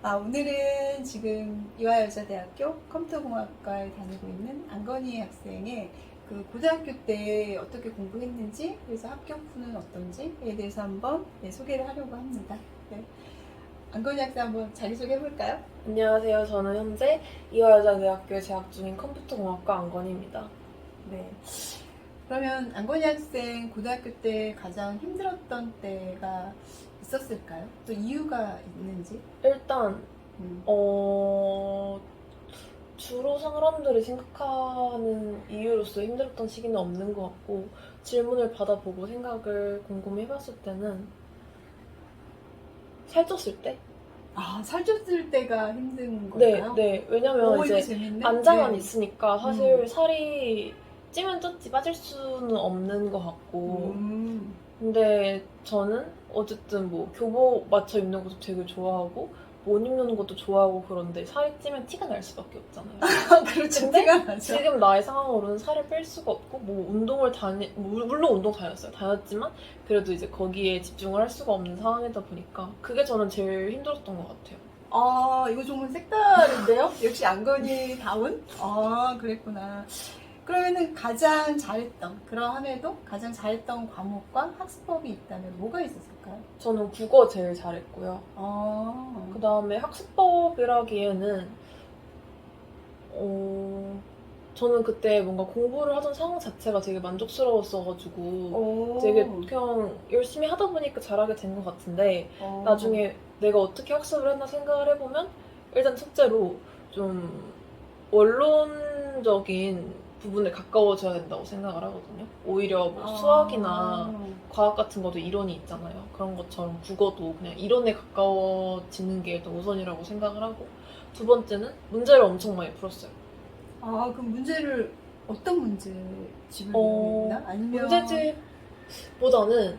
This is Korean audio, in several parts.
오늘은 지금 이화여자대학교 컴퓨터공학과에 다니고 있는 안건희 학생의 그 고등학교 때 어떻게 공부했는지, 그래서 합격후는 어떤지에 대해서 한번 소개를 하려고 합니다. 네. 안건희 학생 한번 자기소개 해볼까요? 안녕하세요. 저는 현재 이화여자대학교에 재학 중인 컴퓨터공학과 안건희입니다. 네. 그러면 안건희 학생 고등학교 때 가장 힘들었던 때가 있었을까요? 또 이유가 있는지? 일단 음. 주로 사람들이 생각하는 이유로서 힘들었던 시기는 없는 것 같고, 질문을 받아보고 생각을 곰곰이 해봤을 때는 살쪘을 때? 살쪘을 때가 힘든 네, 건가요? 네. 왜냐면 이거 이제 재밌네. 안장은 네. 있으니까 사실 살이 찌면 쪘지 빠질 수는 없는 것 같고, 근데 저는 어쨌든 뭐 교복 맞춰 입는 것도 되게 좋아하고 못 입는 것도 좋아하고 그런데 살이 찌면 티가 날 수밖에 없잖아요. 그렇죠. 근데 티가 나죠. 지금 나의 상황으로는 살을 뺄 수가 없고 뭐 물론 운동 다녔지만 그래도 이제 거기에 집중을 할 수가 없는 상황이다 보니까 그게 저는 제일 힘들었던 것 같아요. 이거 정말 색다른데요? 역시 안건희 다운? 그랬구나. 그러면은 가장 잘했던, 그러함에도 가장 잘했던 과목과 학습법이 있다면 뭐가 있었을까요? 저는 국어 제일 잘했고요. 아, 그 다음에 학습법이라기에는 저는 그때 뭔가 공부를 하던 상황 자체가 되게 만족스러웠어가지고 되게 그냥 열심히 하다 보니까 잘하게 된 것 같은데 나중에 내가 어떻게 학습을 했나 생각을 해보면 일단 첫째로 좀 원론적인 부분에 가까워져야 된다고 생각을 하거든요. 오히려 뭐 수학이나 과학 같은 것도 이론이 있잖아요. 그런 것처럼 국어도 그냥 이론에 가까워지는 게 더 우선이라고 생각을 하고 두 번째는 문제를 엄청 많이 풀었어요. 그럼 문제를, 어떤 문제집을 이용했나? 아니면. 문제집보다는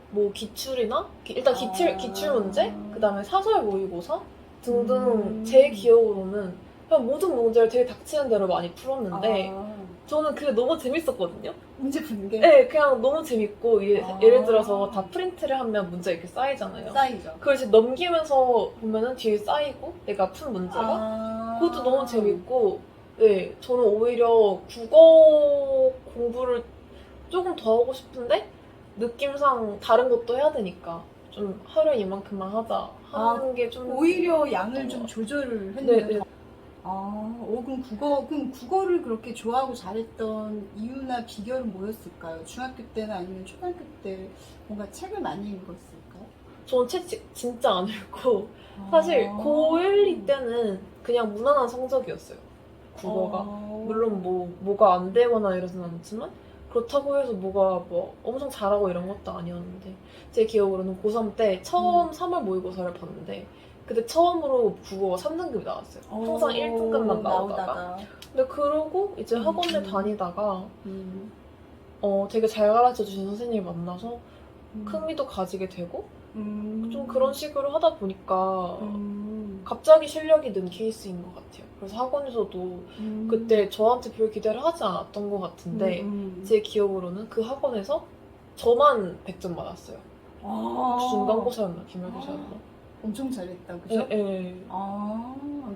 뭐 기출이나 일단 기출 문제, 그 다음에 사설 모의고사 등등 제 기억으로는 그냥 모든 문제를 되게 닥치는 대로 많이 풀었는데 저는 그게 너무 재밌었거든요. 문제 푸는 게? 네, 그냥 너무 재밌고 예를 들어서 다 프린트를 하면 문제 이렇게 쌓이잖아요. 쌓이죠. 그걸 이제 넘기면서 보면은 뒤에 쌓이고 내가 푼 문제가 그것도 너무 재밌고 네, 저는 오히려 국어 공부를 조금 더 하고 싶은데 느낌상 다른 것도 해야 되니까 좀 하루에 이만큼만 하자 하는 게 좀 오히려 양을 좀 조절을 했네요. 네. 그럼 국어를 그렇게 좋아하고 잘했던 이유나 비결은 뭐였을까요? 중학교 때나 아니면 초등학교 때 뭔가 책을 많이 읽었을까요? 저는 책 진짜 안 읽고 사실 고1, 2 때는 그냥 무난한 성적이었어요. 국어가. 물론 뭐가 안 되거나 이러진 않지만 그렇다고 해서 뭐가 뭐 엄청 잘하고 이런 것도 아니었는데 제 기억으로는 고3 때 처음 3월 모의고사를 봤는데 그때 처음으로 국어가 3등급이 나왔어요. 항상 1등급만 나오다가. 근데 그러고 이제 학원을 다니다가 되게 잘 가르쳐 주신 선생님을 만나서 흥미도 가지게 되고 좀 그런 식으로 하다 보니까 갑자기 실력이 는 케이스인 것 같아요. 그래서 학원에서도 그때 저한테 별 기대를 하지 않았던 것 같은데 제 기억으로는 그 학원에서 저만 100점 받았어요. 중간고사였나 기말고사였나. 엄청 잘했다, 그죠? 네.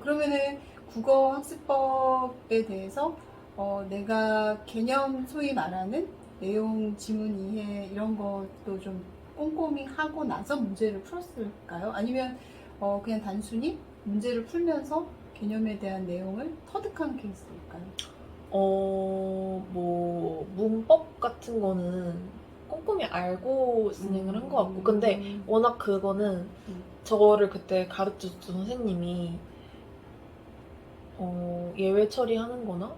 그러면은 국어 학습법에 대해서 내가 개념 소위 말하는 내용, 지문 이해 이런 것도 좀 꼼꼼히 하고 나서 문제를 풀었을까요? 아니면 그냥 단순히 문제를 풀면서 개념에 대한 내용을 터득한 케이스일까요? 뭐 문법 같은 거는 꼼꼼히 알고 진행을 한 것 같고 근데 워낙 그거는 저를 그때 가르쳐준 선생님이 예외 처리하는 거나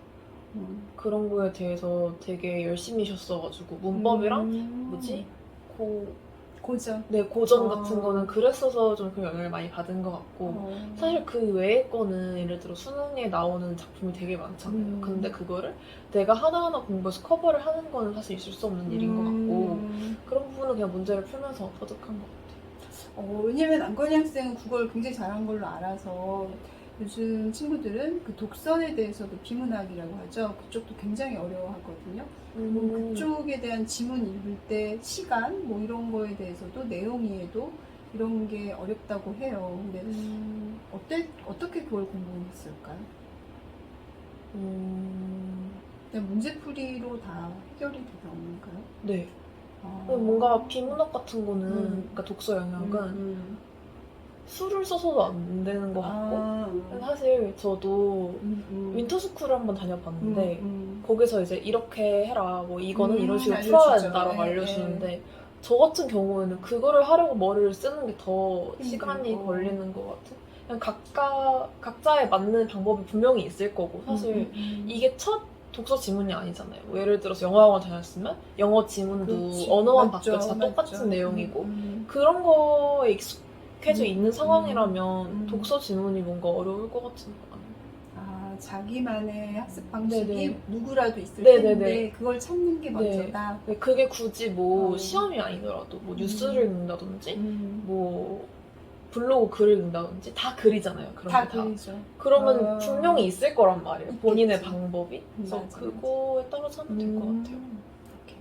그런 거에 대해서 되게 열심히셨어가지고 문법이랑 고전. 고전 같은 거는 그랬어서 좀 그 영향을 많이 받은 것 같고 사실 그 외의 거는 예를 들어 수능에 나오는 작품이 되게 많잖아요. 근데 그거를 내가 하나하나 공부해서 커버를 하는 거는 사실 있을 수 없는 일인 것 같고 그런 부분은 그냥 문제를 풀면서 터득한 것 같아요. 왜냐면 안건희 학생은 국어를 굉장히 잘한 걸로 알아서 요즘 친구들은 그 독서에 대해서도 비문학이라고 하죠. 그쪽도 굉장히 어려워하거든요. 그쪽에 대한 지문 읽을 때 시간 뭐 이런 거에 대해서도 내용 이해도 이런 게 어렵다고 해요. 근데 어떻게 그걸 공부했을까요? 그냥 문제풀이로 다 해결이 되던가요? 네. 아. 뭔가 비문학 같은 거는, 그러니까 독서 영역은 음. 수를 써서도 안 되는 것 같고, 아. 사실 저도 음. 윈터스쿨을 한번 다녀봤는데, 음. 거기서 이제 이렇게 해라, 뭐 이거는 이런 식으로 알려주죠. 풀어야 된다라고 네, 알려주는데, 저 같은 경우에는 그거를 하려고 머리를 쓰는 게 더 시간이 힘들고. 걸리는 것 같은? 그냥 각자에 맞는 방법이 분명히 있을 거고, 사실 이게 첫 독서 지문이 아니잖아요. 뭐 예를 들어서 영어학원 다녔으면 영어 지문도 그렇지. 언어만 맞죠, 바뀌어서 다 맞죠. 똑같은 내용이고, 그런 거에 익숙해져 있는 상황이라면 음. 독서 지문이 뭔가 어려울 것 같은 거 아니에요? 아, 자기만의 학습 방식이 네네. 누구라도 있을 네네네. 텐데 그걸 찾는 게 먼저다. 네, 그게 굳이 뭐 어. 시험이 아니더라도 뭐 뉴스를 읽는다든지 음. 뭐 블로그 글을 읽는다든지 다 글이잖아요. 그런 다 게 다. 그리죠. 그러면 분명히 있을 거란 말이에요. 본인의 있겠지. 방법이. 그래서 맞아, 그거에 따라서 하면 될 것 같아요. 오케이.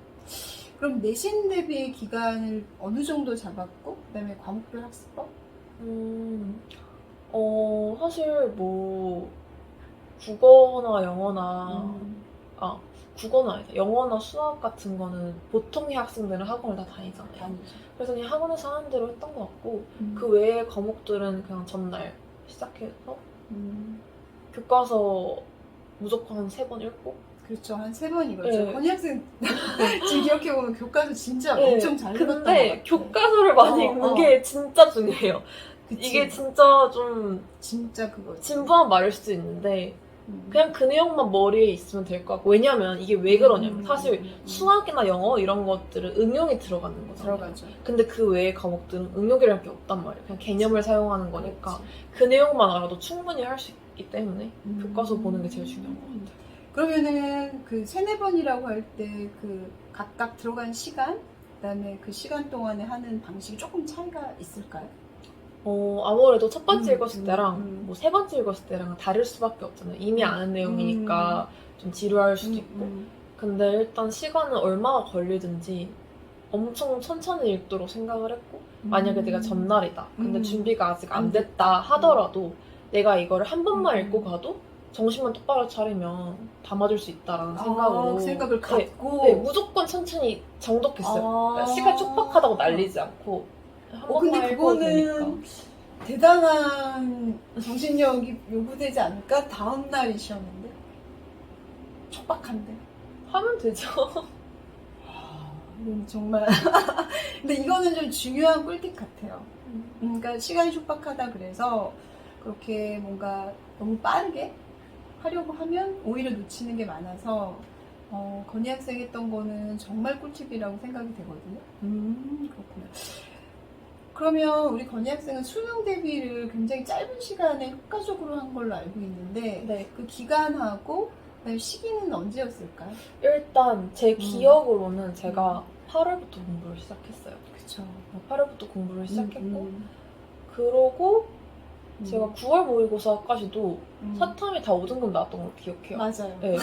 그럼 내신 대비 기간을 어느 정도 잡았고, 그다음에 과목별 학습법? 사실 뭐 국어나 영어나 국어는 아니다. 영어나 수학 같은 거는 보통의 학생들은 학원을 다 다니잖아요. 아니죠. 그래서 그냥 학원에서 하는 대로 했던 것 같고 그 외의 과목들은 그냥 전날 시작해서 교과서 무조건 한 3번 읽고 그렇죠. 한 3번 읽었죠. 네. 건희 학생 지금 기억해보면 교과서 진짜 네. 엄청 잘 읽었던 것 근데 같아요. 교과서를 많이 읽는 게 진짜 중요해요. 그치. 이게 진짜 좀 진짜 그거지. 진부한 말일 수도 있는데 그냥 그 내용만 머리에 있으면 될 것 같고 왜냐면 이게 왜 그러냐면 사실 수학이나 영어 이런 것들은 응용이 들어가는 거잖아요. 들어가죠. 근데 그 외의 과목들은 응용이랄 게 없단 말이에요. 그냥 개념을 사용하는 거니까 그렇지. 그 내용만 알아도 충분히 할 수 있기 때문에 교과서 보는 게 제일 중요한 것 같아요. 그러면은 그 3-4번이라고 할 때 그 각각 들어간 시간, 그다음에 그 시간 동안에 하는 방식이 조금 차이가 있을까요? 아무래도 첫 번째 읽었을 때랑 뭐 세 번째 읽었을 때랑 다를 수밖에 없잖아요. 이미 아는 내용이니까 좀 지루할 수도 있고. 근데 일단 시간은 얼마나 걸리든지 엄청 천천히 읽도록 생각을 했고 만약에 내가 전날이다. 근데 준비가 아직 안 됐다 하더라도 내가 이거를 한 번만 읽고 가도 정신만 똑바로 차리면 담아줄 수 있다라는 생각으로 그 생각을 갖고 네, 무조건 천천히 정독했어요. 그러니까 시간 촉박하다고 날리지 않고 한 근데 번만 읽어도 되니까. 그거는 대단한 정신력이 요구되지 않을까? 다음 날이셨는데 촉박한데 하면 되죠. 이건 정말 근데 이거는 좀 중요한 꿀팁 같아요. 그러니까 시간이 촉박하다 그래서 그렇게 뭔가 너무 빠르게 하려고 하면 오히려 놓치는 게 많아서 건희 학생 했던 거는 정말 꿀팁이라고 생각이 되거든요. 그렇구나. 그러면 우리 건희 학생은 수능 대비를 굉장히 짧은 시간에 효과적으로 한 걸로 알고 있는데 네. 그 기간하고 그다음에 시기는 언제였을까요? 일단 제 기억으로는 제가 8월부터 공부를 시작했어요. 그쵸. 8월부터 공부를 시작했고 그러고 제가 9월 모의고사까지도 사탐이 다 5등급 나왔던 걸 기억해요. 맞아요. 네,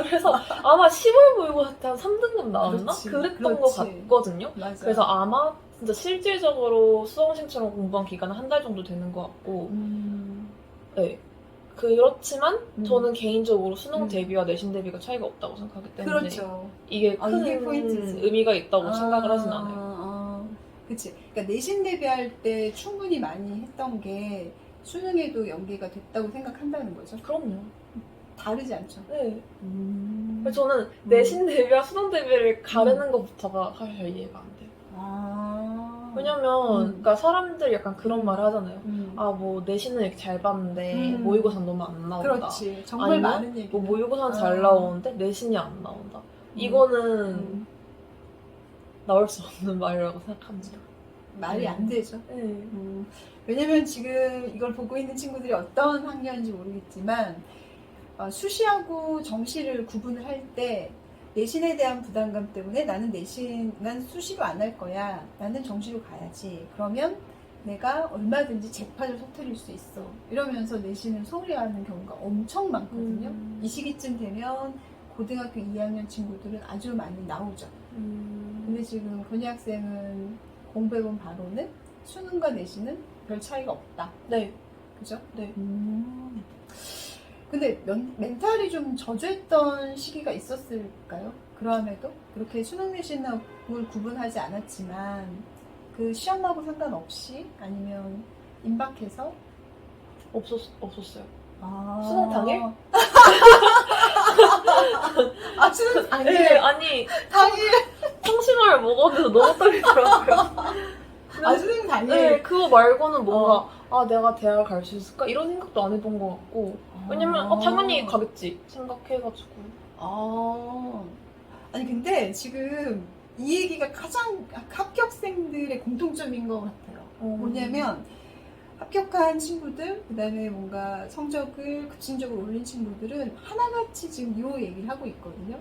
그래서 아마 10월 모의고사 때 한 3등급 나왔나? 그렇지, 그랬던 그렇지. 것 같거든요. 맞아요. 그래서 아마 진짜 실질적으로 수험생처럼 공부한 기간은 한 달 정도 되는 것 같고 네. 그렇지만 저는 개인적으로 수능 대비와 내신 대비가 차이가 없다고 생각하기 때문에 그렇죠. 이게 큰 이게 포인트지. 의미가 있다고 생각을 하진 않아요. 그치. 그러니까 내신 대비할 때 충분히 많이 했던 게 수능에도 연계가 됐다고 생각한다는 거죠. 그럼요. 다르지 않죠. 네. 그래서 저는 내신 대비와 수능 대비를 가르는 것부터가 사실 잘 이해가 안 돼요. 왜냐면 그러니까 사람들이 약간 그런 말을 하잖아요. 뭐 내신은 이렇게 잘 봤는데 모의고사는 너무 안 나온다. 그렇지. 정말 아니면 많은 얘기. 뭐 모의고사는 잘 나오는데 내신이 안 나온다. 이거는 나올 수 없는 말이라고 생각합니다. 말이 안 되죠. 네. 왜냐면 지금 이걸 보고 있는 친구들이 어떤 학년인지 모르겠지만 수시하고 정시를 구분을 할 때 내신에 대한 부담감 때문에 난 수시로 안 할 거야. 나는 정시로 가야지. 그러면 내가 얼마든지 재판을 터뜨릴 수 있어. 이러면서 내신을 소홀히 하는 경우가 엄청 많거든요. 이 시기쯤 되면 고등학교 2학년 친구들은 아주 많이 나오죠. 근데 지금 건희 학생은 공부해본 바로는 수능과 내신은 별 차이가 없다. 네. 그죠? 네. 근데 멘탈이 좀 저조했던 시기가 있었을까요? 그럼에도 그렇게 수능 내신을 구분하지 않았지만 그 시험하고 상관없이 아니면 임박해서 없었어요. 아. 수능 당일? 아 수능 당일? 네, 아니 당일? 청심환을 먹었는데 너무 떨리더라고요. 아 수능 당일? 네, 그거 말고는 뭔가 아 내가 대학을 갈 수 있을까? 이런 생각도 안 해본 것 같고 왜냐면 당연히 가겠지 생각해가지고 아니 근데 지금 이 얘기가 가장 합격생들의 공통점인 것 같아요. 뭐냐면 합격한 친구들, 그 다음에 뭔가 성적을 급진적으로 올린 친구들은 하나같이 지금 이 얘기를 하고 있거든요.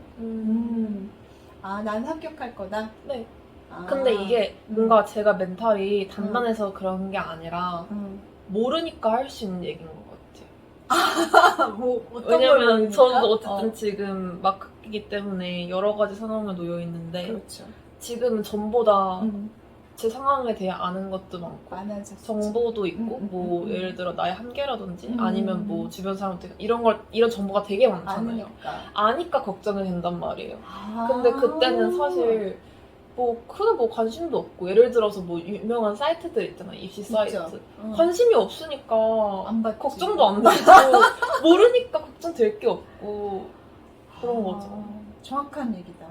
아, 난 합격할 거다? 네. 아, 근데 이게 뭔가 제가 멘탈이 단단해서 그런 게 아니라 모르니까 할 수 있는 얘기인 것 같아요. 뭐, 어떤 왜냐면 걸 저도 모르니까? 어쨌든 지금 막 학기이기 때문에 여러 가지 상황에 놓여 있는데 그렇죠. 지금은 전보다 제 상황에 대해 아는 것도 많고 많아졌지. 정보도 있고 뭐 음. 예를 들어 나의 한계라든지 음. 아니면 뭐 주변 사람들 이런 정보가 되게 많잖아요. 아니까 걱정이 된단 말이에요. 근데 그때는 사실 뭐 크게 뭐 관심도 없고 예를 들어서 뭐 유명한 사이트들 있잖아요. 입시 사이트. 관심이 없으니까 안 받지. 걱정도 안 되고 모르니까 걱정될 게 없고 그런 거죠. 정확한 얘기다.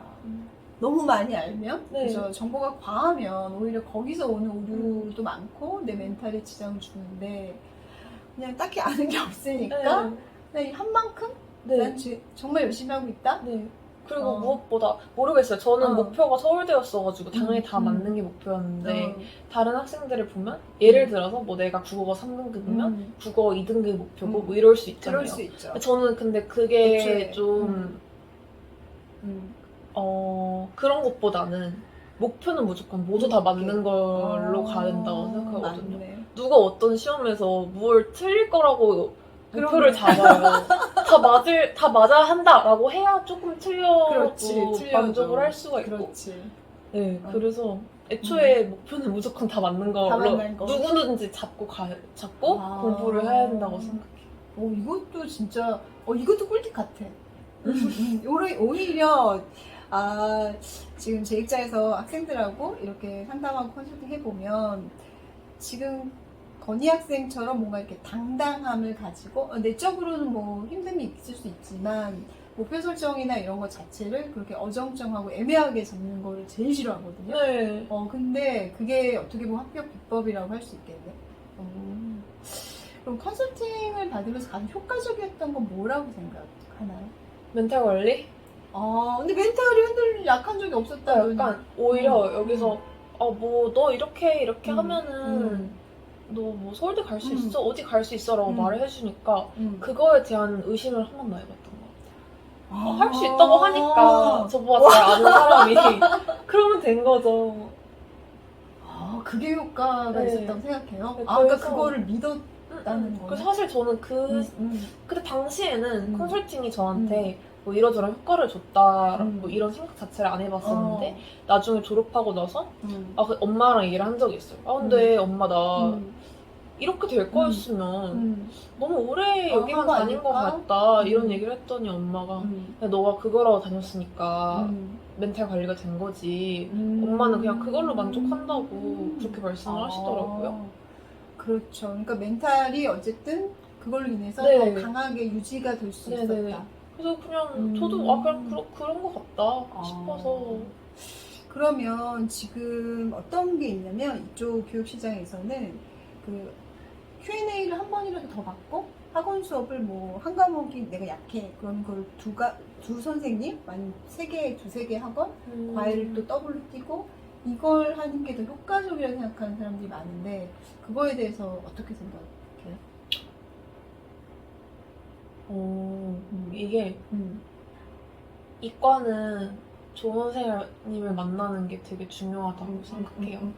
너무 많이 알면, 네. 그죠? 정보가 과하면 오히려 거기서 오는 오류도 많고 내 멘탈에 지장을 주는데 그냥 딱히 아는 게 없으니까 그냥 한 만큼 난 정말 열심히 하고 있다. 네. 그리고 무엇보다 모르겠어요. 저는 목표가 서울대였어가지고 당연히 다 맞는 게 목표였는데 다른 학생들을 보면 예를 들어서 뭐 내가 국어가 3등급이면 국어 2등급이 목표고 뭐 이럴 수 있잖아요. 그럴 수 있죠. 저는 근데 그게 애초에. 좀 그런 것보다는 목표는 무조건 모두 다 맞는 걸로 가야 된다고 생각하거든요. 맞네. 누가 어떤 시험에서 뭘 틀릴 거라고 목표를 잡아요. 다 맞아야 한다라고 해야 조금 틀려도 만족을 할 수가 있고. 그렇지. 네, 그래서 애초에 목표는 무조건 다 맞는 걸로 누구든지 잡고 공부를 해야 된다고 생각해요. 이것도 진짜 이것도 꿀팁 같아. 오히려 지금 제 입장에서 학생들하고 이렇게 상담하고 컨설팅 해보면 지금 건희 학생처럼 뭔가 이렇게 당당함을 가지고 내적으로는 뭐 힘듦이 있을 수 있지만 목표 설정이나 이런 것 자체를 그렇게 어정쩡하고 애매하게 잡는 거를 제일 싫어하거든요. 네. 근데 그게 어떻게 보면 합격 비법이라고 할 수 있겠네. 그럼 컨설팅을 받으면서 가장 효과적이었던 건 뭐라고 생각하나요? 멘탈 관리? 근데 멘탈이 약한 적이 없었다. 약간 오히려 여기서 뭐 너 이렇게 하면은 너 뭐 서울대 갈 수 있어? 어디 갈 수 있어? 라고 말을 해주니까 그거에 대한 의심을 한 번도 안 해봤던 것 같아요. 할 수 있다고 하니까 저보다 잘 아는 사람이 그러면 된 거죠. 그게 효과가 네. 있었다고 생각해요? 네, 그러니까 그거를 믿었다는 거예요? 사실 저는 그때 당시에는 컨설팅이 저한테 뭐 이러저런 효과를 줬다 뭐 이런 생각 자체를 안 해봤었는데 나중에 졸업하고 나서 그 엄마랑 얘기를 한 적이 있어요. 근데 엄마 나 이렇게 될 거였으면 너무 오래 여기만 다닌 것 같다 이런 얘기를 했더니 엄마가 그냥 너가 그거라고 다녔으니까 멘탈 관리가 된 거지 엄마는 그냥 그걸로 만족한다고 그렇게 말씀을 하시더라고요. 그렇죠. 그러니까 멘탈이 어쨌든 그걸로 인해서 네. 더 강하게 유지가 될 수 네네. 있었다. 그래서 그냥 저도 그냥 그런 것 같다 싶어서. 그러면 지금 어떤 게 있냐면 이쪽 교육시장에서는 그 Q&A를 한 번이라도 더 받고 학원 수업을 뭐 한 과목이 내가 약해 그럼 그걸 두 선생님 아니면 두세 개 학원 과외를 또 더블로 뛰고 이걸 하는 게 더 효과적이라고 생각하는 사람들이 많은데 그거에 대해서 어떻게 생각해요? 이게 이과는 좋은 선생님을 만나는 게 되게 중요하다고 생각해요.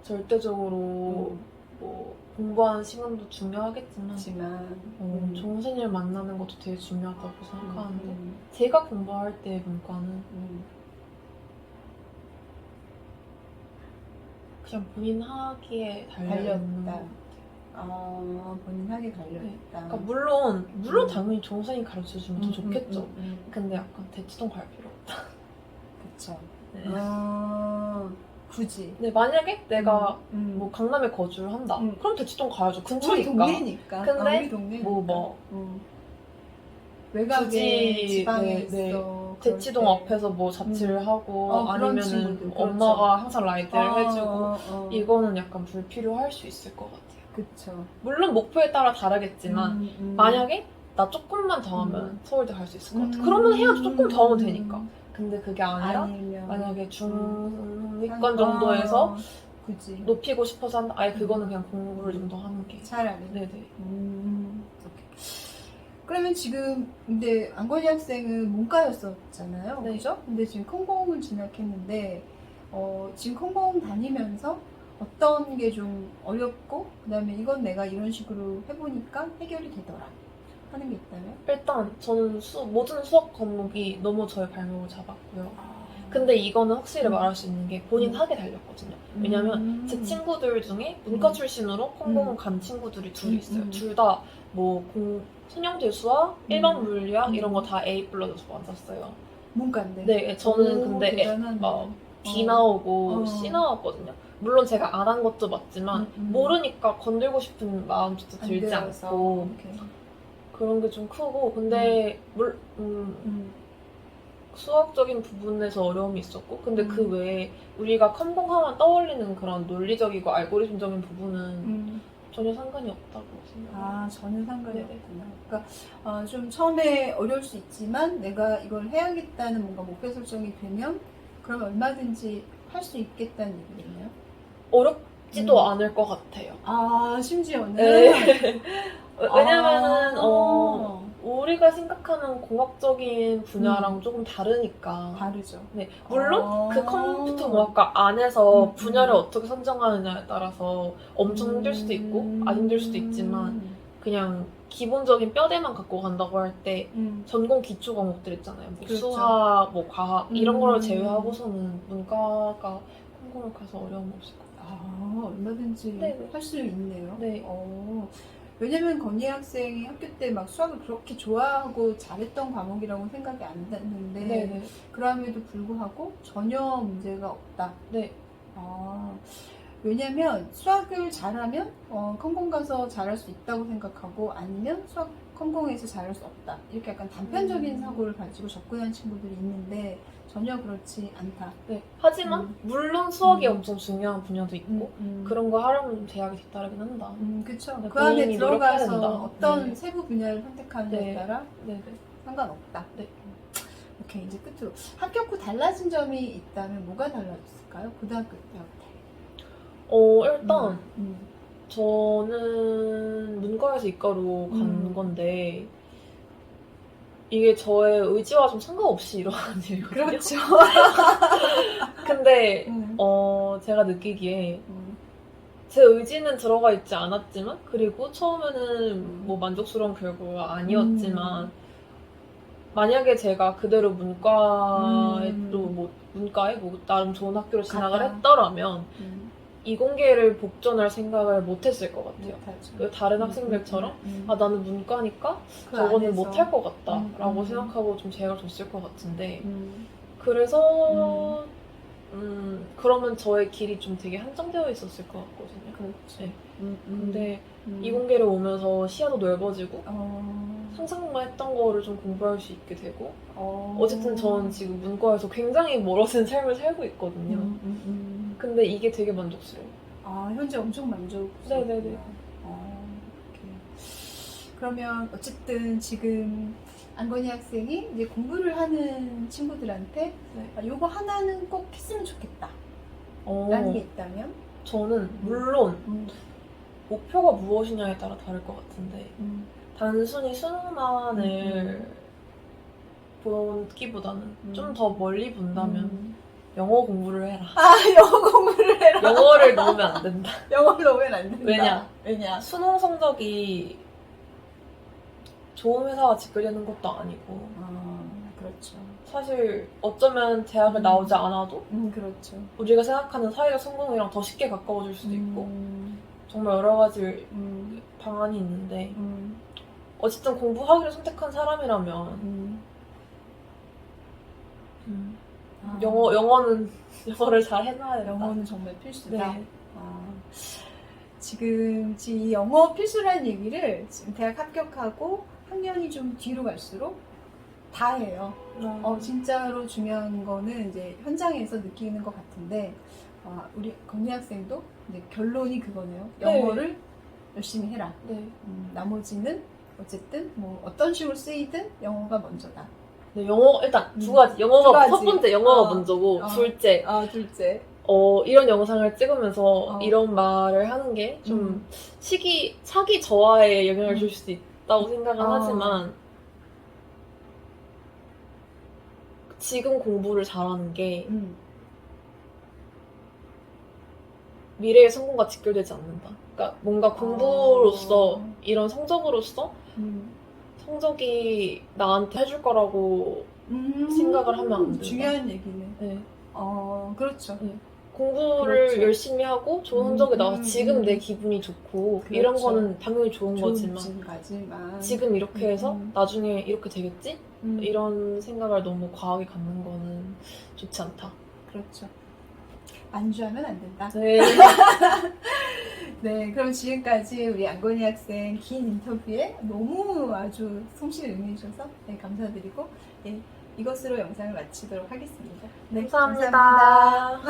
절대적으로 뭐 공부하는 시간도 중요하겠지만 좋은 선생님을 만나는 것도 되게 중요하다고 생각하는데 제가 공부할 때 문과는 그냥 본인 하기에 달려있는 달렸다. 거. 본인 하게 달렸다. 그러니까 물론 당연히 정선이 가르쳐주면 더 좋겠죠. 근데 약간 대치동 갈 필요 없다. 그쵸. 네. 굳이. 근데 만약에 내가 뭐 뭐 강남에 거주를 한다. 그럼 대치동 가야죠. 우리 근처니까. 동네니까. 근데 우리 동네니까. 뭐 외곽에 굳이, 지방에 네, 있어. 네. 그럴 대치동 때. 앞에서 뭐 자취를 하고 그런 아니면은 친구들, 그렇죠. 엄마가 항상 라이드를 해주고 이 이거는 약간 불필요할 수 있을 것 같아요. 그쵸. 물론 목표에 따라 다르겠지만 만약에 나 조금만 더 하면 서울대 갈 수 있을 것 같아. 그러면 해야지. 조금 더 하면 되니까. 근데 그게 아니라 아니면 만약에 중위권 정도에서 굳이 높이고 싶어서 한다. 아예 그거는 그냥 공부를 좀 더 하는 게. 차라리. 네네. 오케이. 그러면 지금 근데 안건희 학생은 문과였었잖아요, 네. 그죠? 근데 지금 컴공을 진학했는데 지금 컴공 다니면서 어떤 게 좀 어렵고 그다음에 이건 내가 이런 식으로 해보니까 해결이 되더라 하는 게 있다면? 일단 저는 모든 수학 과목이 너무 저의 발목을 잡았고요. 근데 이거는 확실히 말할 수 있는 게 본인 하게 달렸거든요. 왜냐면 제 친구들 중에 문과 출신으로 컴공을 간 친구들이 둘 있어요. 둘 다 뭐 선형대 수학, 일반 물리학 이런 거 다 A 플러스 맞았어요. 문과인데. 네, 저는 근데 대단하네. D 나오고 어. C 나왔거든요. 물론 제가 안 한 것도 맞지만 모르니까 건들고 싶은 마음도 안 들지 되어서. 않고 오케이. 그런 게 좀 크고 근데 수학적인 부분에서 어려움이 있었고 근데 그 외에 우리가 컴공하면 떠올리는 그런 논리적이고 알고리즘적인 부분은 전혀 상관이 없다고 생각해요. 전혀 상관이 네네. 없구나. 그러니까 좀 처음에 어려울 수 있지만 내가 이걸 해야겠다는 뭔가 목표 설정이 되면 그러면 얼마든지 할 수 있겠다는 얘기겠네요. 어렵지도 않을 것 같아요. 심지어는? 네. 왜냐면은 우리가 생각하는 공학적인 분야랑 조금 다르니까. 다르죠. 네, 물론 그 컴퓨터 공학과 안에서 분야를 어떻게 선정하느냐에 따라서 엄청 힘들 수도 있고 안 힘들 수도 있지만 그냥 기본적인 뼈대만 갖고 간다고 할 때 전공 기초 과목들 있잖아요. 뭐 그렇죠. 수학, 뭐 과학 이런 걸 제외하고서는 문과가 컴공을 가서 어려움 없을 것 같아요. 얼마든지 네네. 할 수 있네요. 네. 왜냐면 건희 학생이 학교 때 막 수학을 그렇게 좋아하고 잘했던 과목이라고 생각이 안 났는데 네네. 그럼에도 불구하고 전혀 문제가 없다. 네. 왜냐면 수학을 잘하면 컴공 가서 잘할 수 있다고 생각하고 아니면 수학 컴공에서 잘할 수 없다. 이렇게 약간 단편적인 사고를 가지고 접근한 친구들이 있는데 전혀 그렇지 않다. 네. 하지만 물론 수학이 엄청 중요한 분야도 있고 그런 거 하려면 대학이 뒤따르긴 한다. 그쵸. 네, 그 안에 본인이 노력해야 들어가서 된다. 어떤 네. 세부 분야를 선택하느냐에 네. 따라 네네. 상관없다. 네. 오케이, 이제 끝으로. 합격 후 달라진 점이 있다면 뭐가 달라졌을까요? 고등학교 때. 일단 저는 문과에서 이과로 간 건데 이게 저의 의지와 좀 상관없이 일어나는 일이거든요. 그렇죠. 근데 제가 느끼기에 제 의지는 들어가 있지 않았지만 그리고 처음에는 뭐 만족스러운 결과가 아니었지만 만약에 제가 그대로 문과에 뭐 나름 좋은 학교로 진학을 갔다. 했더라면 이공계를 복전할 생각을 못했을 것 같아요. 못하죠. 다른 학생들처럼 나는 문과니까 그 저거는 안에서. 못할 것 같다 라고 생각하고 좀 제약을 줬을 것 같은데 그래서 그러면 저의 길이 좀 되게 한정되어 있었을 것 같거든요. 그렇죠. 네. 근데 이공계를 오면서 시야도 넓어지고 상상만 했던 거를 좀 공부할 수 있게 되고 어쨌든 저는 지금 문과에서 굉장히 멀어진 삶을 살고 있거든요. 근데 이게 되게 만족스러워요. 현재 엄청 만족스러워요. 네네네. 오케이. 그러면 어쨌든 지금 안건희 학생이 이제 공부를 하는 친구들한테 요거 하나는 꼭 했으면 좋겠다 라는 게 있다면? 저는 물론 목표가 무엇이냐에 따라 다를 것 같은데 단순히 수능만을 보기보다는 좀 더 멀리 본다면 영어 공부를 해라. 영어 공부를 해라. 영어를 넣으면 안 된다. 영어를 넣으면 안 된다. 왜냐? 수능 성적이 좋은 회사가 지끌려는 것도 아니고 그렇죠. 사실 어쩌면 대학을 나오지 않아도 그렇죠. 우리가 생각하는 사회적 성공이랑 더 쉽게 가까워질 수도 있고 음, 정말 여러 가지 음, 방안이 있는데 음, 어쨌든 공부하기를 선택한 사람이라면 음. 아, 영어는 영어를 잘 해놔야 된다. 영어는 정말 필수다. 네. 아, 지금 이 영어 필수라는 얘기를 지금 대학 합격하고 학년이 좀 뒤로 갈수록 다 해요. 진짜로 중요한 거는 이제 현장에서 느끼는 것 같은데, 우리 건희 학생도 이제 결론이 그거네요. 네. 영어를 열심히 해라. 네. 나머지는 어쨌든 뭐 어떤 식으로 쓰이든 영어가 먼저다. 네, 영어 일단 두 가지. 영어가 두 가지. 첫 번째 영어가 어. 먼저고 어. 둘째 둘째. 이런 영상을 찍으면서 어. 이런 말을 하는 게 좀 사기 저하에 영향을 줄 수도 있다고 생각은 하지만 지금 공부를 잘하는 게 미래의 성공과 직결되지 않는다. 그러니까 뭔가 공부로서 이런 성적으로서 성적이 나한테 해줄 거라고 생각을 하면 안 된다. 중요한 얘기네. 네. 그렇죠. 네. 공부를 그렇죠. 열심히 하고 좋은 성적이 나와서 지금 내 기분이 좋고 그렇죠. 이런 거는 당연히 좋은 거지만 지금 이렇게 해서 나중에 이렇게 되겠지? 이런 생각을 너무 과하게 갖는 거는 좋지 않다. 그렇죠. 안주하면 안 된다. 네. 네, 그럼 지금까지 우리 안건희 학생 긴 인터뷰에 너무 아주 성실히 응해주셔서 감사드리고 이것으로 영상을 마치도록 하겠습니다. 네, 감사합니다.